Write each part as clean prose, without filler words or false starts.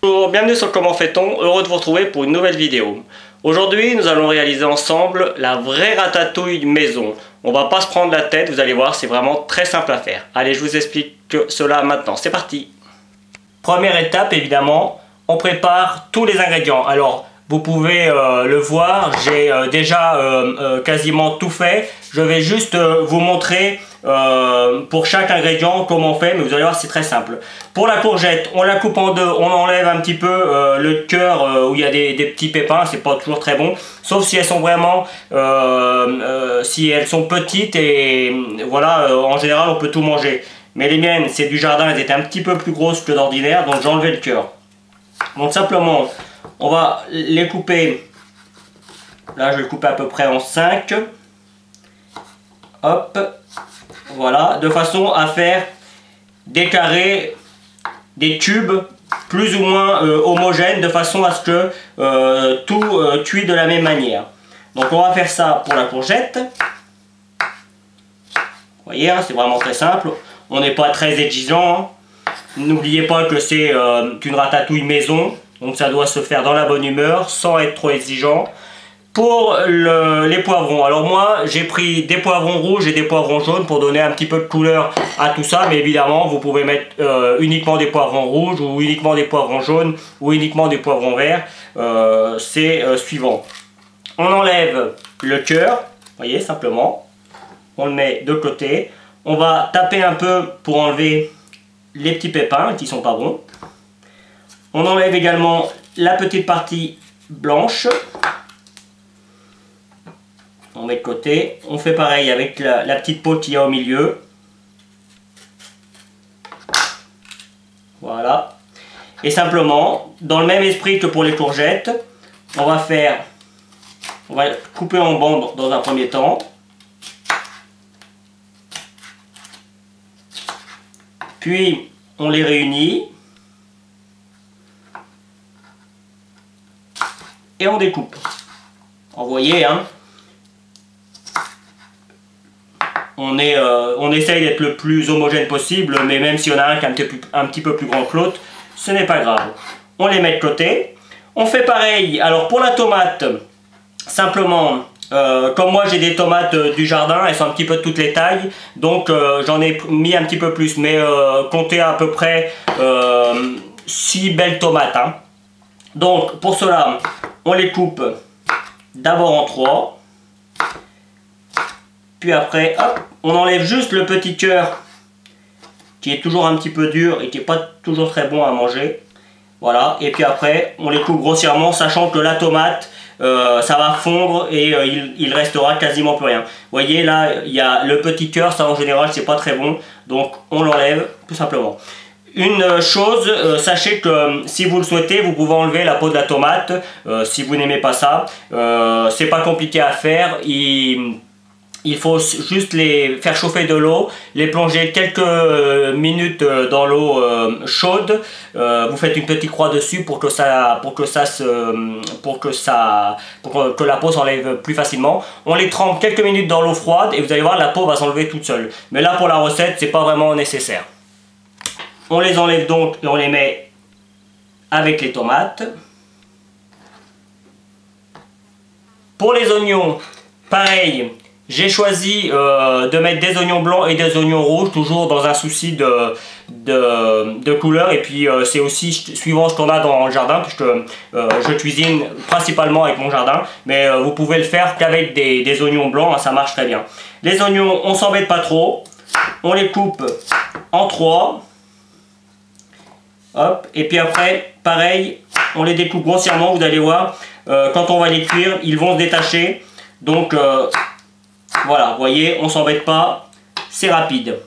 Bonjour, bienvenue sur Comment fait-on, heureux de vous retrouver pour une nouvelle vidéo. Aujourd'hui, nous allons réaliser ensemble la vraie ratatouille maison. On va pas se prendre la tête, vous allez voir, c'est vraiment très simple à faire. Allez, je vous explique cela maintenant, c'est parti. Première étape, évidemment, on prépare tous les ingrédients. Alors, vous pouvez le voir, j'ai déjà quasiment tout fait. Je vais juste vous montrer pour chaque ingrédient comment on fait, mais vous allez voir, c'est très simple. Pour la courgette, on la coupe en deux, on enlève un petit peu le cœur où il y a des petits pépins, c'est pas toujours très bon, sauf si elles sont vraiment, si elles sont petites et voilà, en général on peut tout manger. Mais les miennes, c'est du jardin, elles étaient un petit peu plus grosses que d'ordinaire, donc j'ai enlevé le cœur. Donc simplement, on va les couper, là je vais le couper à peu près en 5, hop, voilà, de façon à faire des carrés, des tubes plus ou moins homogènes, de façon à ce que tout cuit de la même manière. Donc on va faire ça pour la courgette. Vous voyez, hein, c'est vraiment très simple, on n'est pas très exigeant, hein. N'oubliez pas que c'est une ratatouille maison, donc ça doit se faire dans la bonne humeur, sans être trop exigeant. Pour les poivrons, alors moi j'ai pris des poivrons rouges et des poivrons jaunes pour donner un petit peu de couleur à tout ça, mais évidemment vous pouvez mettre uniquement des poivrons rouges ou uniquement des poivrons jaunes ou uniquement des poivrons verts, c'est suivant. On enlève le cœur, vous voyez, simplement, on le met de côté, on va taper un peu pour enlever les petits pépins qui sont pas bons. On enlève également la petite partie blanche. On met de côté. On fait pareil avec la petite peau qu'il y a au milieu. Voilà. Et simplement, dans le même esprit que pour les courgettes, on va couper en bandes dans un premier temps. Puis on les réunit et on découpe. Vous voyez, hein, on essaye d'être le plus homogène possible, mais même s'il y en a un qui est un petit peu plus grand que l'autre, ce n'est pas grave. On les met de côté. On fait pareil. Alors pour la tomate, simplement, comme moi j'ai des tomates du jardin, elles sont un petit peu de toutes les tailles, donc j'en ai mis un petit peu plus, mais comptez à peu près 6 belles tomates, hein. Donc pour cela, on les coupe d'abord en 3, puis après, hop, on enlève juste le petit cœur qui est toujours un petit peu dur et qui n'est pas toujours très bon à manger. Voilà, et puis après, on les coupe grossièrement, sachant que la tomate, ça va fondre et il restera quasiment plus rien. Vous voyez là, il y a le petit cœur, ça en général c'est pas très bon, donc on l'enlève tout simplement. Une chose, sachez que si vous le souhaitez, vous pouvez enlever la peau de la tomate, si vous n'aimez pas ça. C'est pas compliqué à faire. Il faut juste les faire chauffer de l'eau, les plonger quelques minutes dans l'eau chaude. Vous faites une petite croix dessus pour que la peau s'enlève plus facilement. On les trempe quelques minutes dans l'eau froide et vous allez voir, la peau va s'enlever toute seule. Mais là pour la recette, c'est pas vraiment nécessaire. On les enlève donc et on les met avec les tomates. Pour les oignons, pareil. J'ai choisi de mettre des oignons blancs et des oignons rouges, toujours dans un souci de couleur, et puis c'est aussi suivant ce qu'on a dans le jardin, puisque je cuisine principalement avec mon jardin, mais vous pouvez le faire qu'avec des oignons blancs, hein, ça marche très bien. Les oignons, on s'embête pas trop, on les coupe en 3, hop, et puis après, pareil, on les découpe grossièrement, vous allez voir, quand on va les cuire, ils vont se détacher, donc voilà, vous voyez, on s'embête pas, c'est rapide.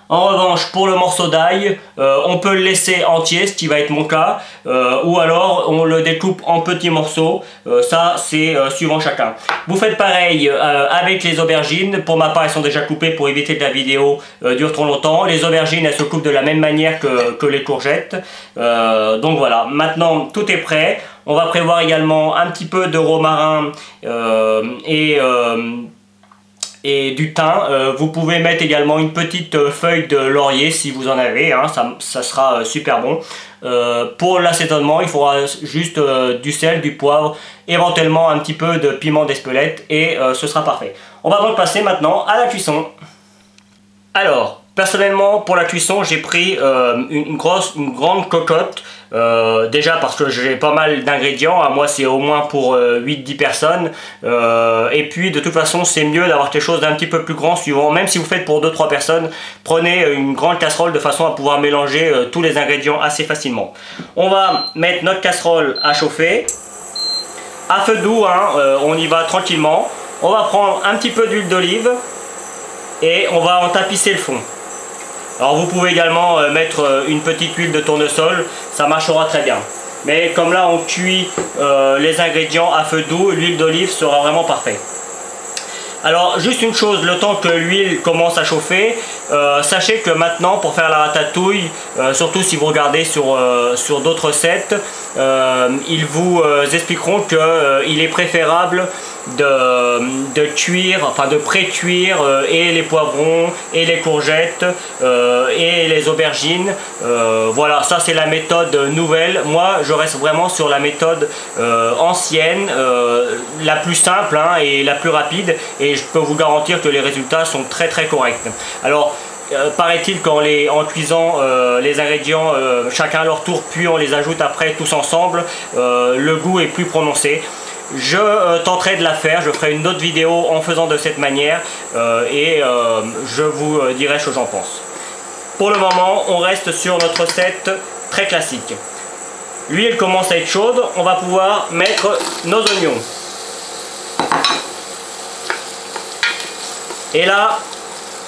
En revanche, pour le morceau d'ail, on peut le laisser entier, ce qui va être mon cas, ou alors on le découpe en petits morceaux, ça c'est suivant chacun. Vous faites pareil avec les aubergines, pour ma part elles sont déjà coupées pour éviter que la vidéo dure trop longtemps. Les aubergines elles se coupent de la même manière que les courgettes, donc voilà, maintenant tout est prêt. On va prévoir également un petit peu de romarin et du thym. Vous pouvez mettre également une petite feuille de laurier si vous en avez, hein, ça sera super bon. Pour l'assaisonnement, il faudra juste du sel, du poivre, éventuellement un petit peu de piment d'Espelette et ce sera parfait. On va donc passer maintenant à la cuisson. Alors, personnellement, pour la cuisson, j'ai pris une grande cocotte. Déjà parce que j'ai pas mal d'ingrédients, hein. Moi c'est au moins pour 8-10 personnes, et puis de toute façon c'est mieux d'avoir quelque chose d'un petit peu plus grand suivant, même si vous faites pour 2-3 personnes, prenez une grande casserole de façon à pouvoir mélanger tous les ingrédients assez facilement. On va mettre notre casserole à chauffer, à feu doux, hein, on y va tranquillement. On va prendre un petit peu d'huile d'olive et on va en tapisser le fond. Alors vous pouvez également mettre une petite huile de tournesol, ça marchera très bien. Mais comme là on cuit les ingrédients à feu doux, l'huile d'olive sera vraiment parfaite. Alors juste une chose, le temps que l'huile commence à chauffer, sachez que maintenant pour faire la ratatouille, surtout si vous regardez sur d'autres recettes, ils vous expliqueront qu'il est préférable de cuire, enfin de pré-cuire et les poivrons et les courgettes et les aubergines. Voilà, ça c'est la méthode nouvelle. Moi je reste vraiment sur la méthode ancienne, la plus simple, hein, et la plus rapide, et je peux vous garantir que les résultats sont très corrects. Alors paraît-il qu'en cuisant les ingrédients chacun à leur tour, puis on les ajoute après tous ensemble, le goût est plus prononcé. Je tenterai de la faire, je ferai une autre vidéo en faisant de cette manière et je vous dirai ce que j'en pense. Pour le moment, on reste sur notre recette très classique. L'huile commence à être chaude, on va pouvoir mettre nos oignons. Et là,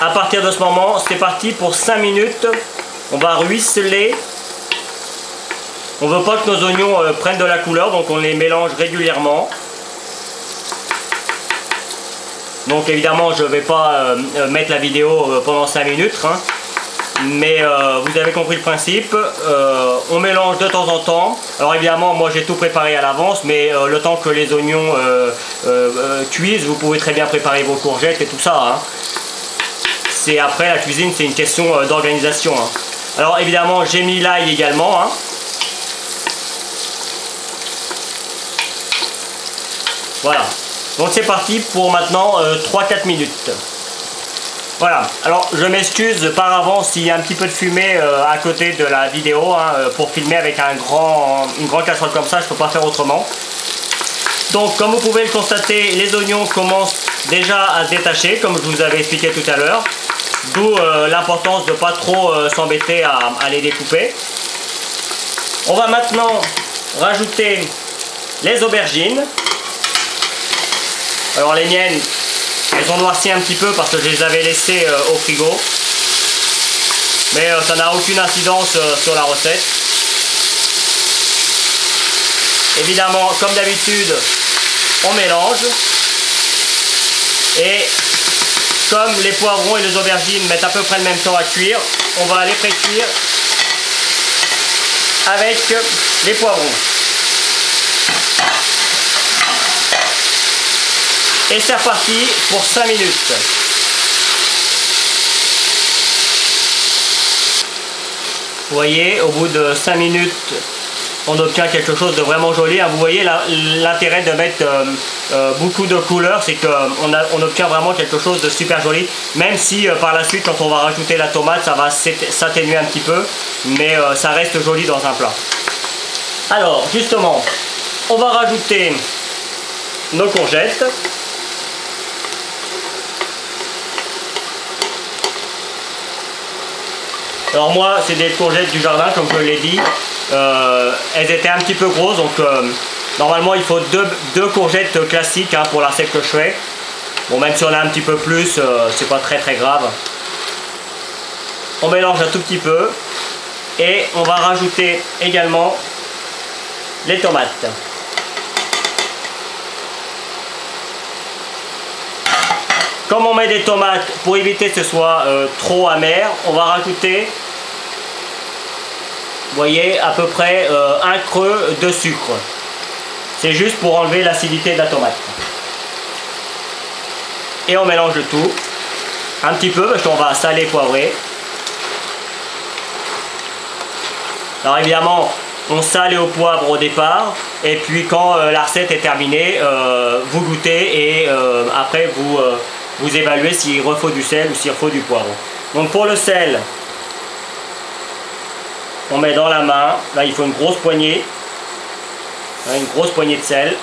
à partir de ce moment, c'est parti pour 5 minutes. On va ruisseler. On ne veut pas que nos oignons prennent de la couleur, donc on les mélange régulièrement. Donc évidemment, je ne vais pas mettre la vidéo pendant 5 minutes, hein, mais vous avez compris le principe. On mélange de temps en temps. Alors évidemment, moi j'ai tout préparé à l'avance, mais le temps que les oignons cuisent, vous pouvez très bien préparer vos courgettes et tout ça, hein. C'est après la cuisine, c'est une question d'organisation, hein. Alors évidemment, j'ai mis l'ail également, hein. Voilà, donc c'est parti pour maintenant 3-4 minutes. Voilà, alors je m'excuse par avance s'il y a un petit peu de fumée à côté de la vidéo, hein, pour filmer avec une grande casserole comme ça, je ne peux pas faire autrement. Donc comme vous pouvez le constater, les oignons commencent déjà à se détacher, comme je vous avais expliqué tout à l'heure. D'où l'importance de ne pas trop s'embêter à les découper. On va maintenant rajouter les aubergines. Alors les miennes, elles ont noirci un petit peu parce que je les avais laissées au frigo. Mais ça n'a aucune incidence sur la recette. Évidemment, comme d'habitude, on mélange. Et comme les poivrons et les aubergines mettent à peu près le même temps à cuire, on va les pré-cuire avec les poivrons. Et c'est reparti pour 5 minutes. Vous voyez, au bout de 5 minutes, on obtient quelque chose de vraiment joli. Vous voyez l'intérêt de mettre beaucoup de couleurs, c'est qu'on obtient vraiment quelque chose de super joli. Même si par la suite, quand on va rajouter la tomate, ça va s'atténuer un petit peu. Mais ça reste joli dans un plat. Alors, justement, on va rajouter nos courgettes. Alors moi, c'est des courgettes du jardin, comme je l'ai dit. Elles étaient un petit peu grosses, donc normalement il faut deux courgettes classiques, hein, pour la recette que je fais. Bon, même si on a un petit peu plus, c'est pas très grave. On mélange un tout petit peu et on va rajouter également les tomates. Comme on met des tomates, pour éviter que ce soit trop amer, on va rajouter, vous voyez, à peu près un creux de sucre. C'est juste pour enlever l'acidité de la tomate. Et on mélange le tout. Un petit peu parce qu'on va saler, poivrer. Alors évidemment, on sale et au poivre au départ. Et puis quand la recette est terminée, vous goûtez et après vous évaluez s'il refaut du sel ou s'il refaut du poivre. Donc pour le sel, on met dans la main. Là, il faut une grosse poignée. Une grosse poignée de sel.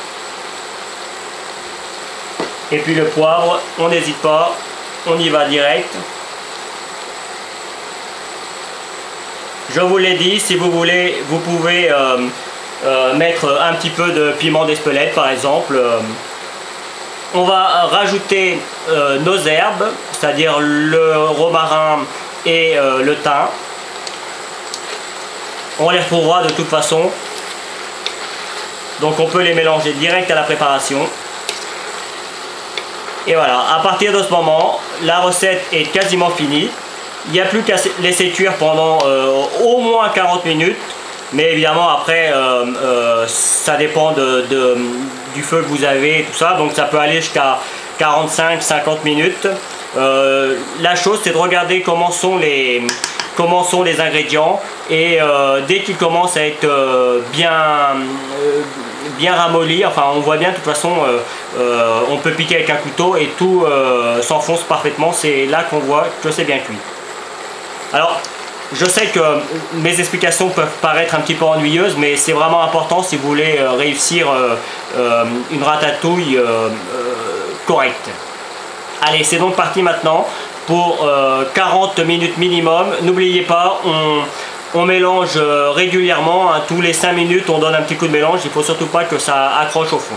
Et puis le poivre, on n'hésite pas, on y va direct. Je vous l'ai dit, si vous voulez, vous pouvez mettre un petit peu de piment d'Espelette par exemple. On va rajouter nos herbes, c'est-à-dire le romarin et le thym. On les retrouvera de toute façon. Donc on peut les mélanger direct à la préparation. Et voilà, à partir de ce moment, la recette est quasiment finie. Il n'y a plus qu'à laisser cuire pendant au moins 40 minutes. Mais évidemment après, ça dépend du feu que vous avez et tout ça. Donc ça peut aller jusqu'à 45-50 minutes. La chose, c'est de regarder comment sont les ingrédients. Et dès qu'ils commencent à être bien ramolli, enfin on voit bien de toute façon on peut piquer avec un couteau et tout s'enfonce parfaitement, c'est là qu'on voit que c'est bien cuit. Alors je sais que mes explications peuvent paraître un petit peu ennuyeuses, mais c'est vraiment important si vous voulez réussir une ratatouille correcte. Allez, c'est donc parti maintenant pour 40 minutes minimum. N'oubliez pas, on mélange régulièrement, hein, tous les 5 minutes on donne un petit coup de mélange, il ne faut surtout pas que ça accroche au fond.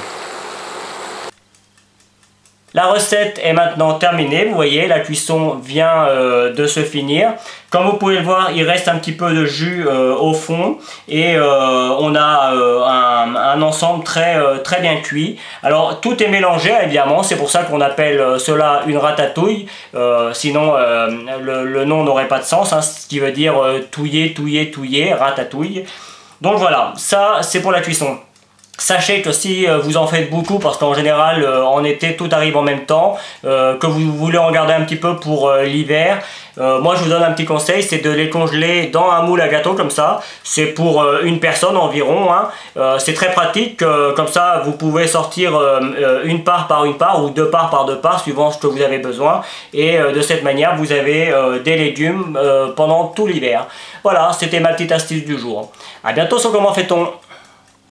La recette est maintenant terminée, vous voyez la cuisson vient de se finir. Comme vous pouvez le voir, il reste un petit peu de jus au fond et on a un ensemble très bien cuit. Alors tout est mélangé évidemment, c'est pour ça qu'on appelle cela une ratatouille, sinon le nom n'aurait pas de sens, hein, ce qui veut dire touiller, ratatouille. Donc voilà, ça c'est pour la cuisson. Sachez que si vous en faites beaucoup, parce qu'en général en été tout arrive en même temps, que vous voulez en garder un petit peu pour l'hiver, moi je vous donne un petit conseil, c'est de les congeler dans un moule à gâteau comme ça. C'est pour une personne environ, hein. C'est très pratique, comme ça vous pouvez sortir une part par une part ou deux parts par deux parts suivant ce que vous avez besoin, et de cette manière vous avez des légumes pendant tout l'hiver. Voilà, c'était ma petite astuce du jour. A bientôt sur Comment fait-on.